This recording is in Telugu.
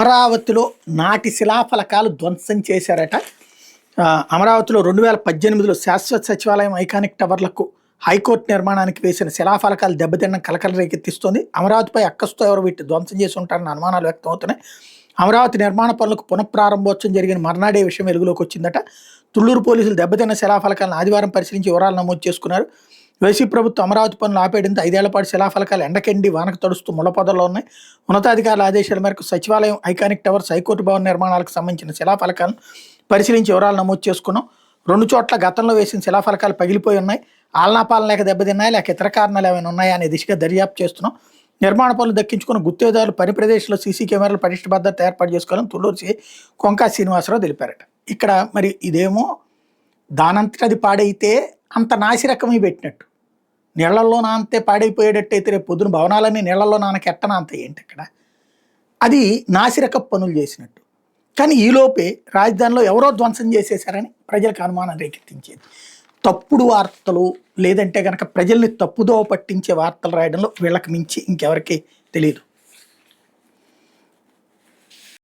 అమరావతిలో నాటి శిలాఫలకాలు ధ్వంసం చేశారట. అమరావతిలో 2018లో శాశ్వత సచివాలయం ఐకానిక్ టవర్లకు హైకోర్టు నిర్మాణానికి వేసిన శిలాఫలకాలు దెబ్బతిన్న కలకల రేకెత్తిస్తోంది. అమరావతిపై అక్కస్తో ఎవరు వీటిని ధ్వంసం చేసి ఉంటారన్న అనుమానాలు వ్యక్తం అవుతున్నాయి. అమరావతి నిర్మాణ పనులకు పునఃప్రారంభోత్సవం జరిగిన మర్నాడే విషయం వెలుగులోకి వచ్చిందట. తుళ్లూరు పోలీసులు దెబ్బతిన్న శిలాఫలకాలను ఆదివారం పరిశీలించి వివరాలు నమోదు చేసుకున్నారు. వైసీపీ ప్రభుత్వం అమరావతి పనులు ఆపేయడంతో 5 ఏళ్ల పాటు శిలాఫలకాలు ఎండకెండి వానకు తడుస్తూ ముళ్ళపొదల్లో ఉన్నాయి. ఉన్నతాధికారుల ఆదేశాల మేరకు సచివాలయం, ఐకానిక్ టవర్స్, హైకోర్టు భవన నిర్మాణాలకు సంబంధించిన శిలాఫలకాలను పరిశీలించి వివరాలు నమోదు చేసుకున్నాం. 2 చోట్ల గతంలో వేసిన శిలాఫలకాలు పగిలిపోయి ఉన్నాయి. ఆలనాపాలన లేక దెబ్బతిన్నాయా లేక ఇతర కారణాలు ఏమైనా ఉన్నాయా అనే దిశగా దర్యాప్తు చేస్తున్నాం. నిర్మాణ పనులు దక్కించుకున్న గుత్తేదారులు పని ప్రదేశంలో సీసీ కెమెరాలు పటిష్ట భద్రత ఏర్పాటు చేసుకోవాలని తుళ్ళూరు కొంకా శ్రీనివాసరావు తెలిపారట. ఇక్కడ మరి ఇదేమో దానంతట అది పాడైతే అంత నాసిరకమై పెట్టినట్టు, నీళ్లలో నాంతే పాడైపోయేటట్టయితే రేపు పొద్దున భవనాలన్నీ నీళ్లలో నానకెట్ట నాంతాయి ఏంటి అక్కడ, అది నాసిరక పనులు చేసినట్టు. కానీ ఈలోపే రాజధానిలో ఎవరో ధ్వంసం చేసేశారని ప్రజలకు అనుమానం రేకెత్తించేది. తప్పుడు వార్తలు లేదంటే కనుక ప్రజల్ని తప్పుదోవ పట్టించే వార్తలు రాయడంలో వీళ్ళకి మించి ఇంకెవరికి తెలియదు.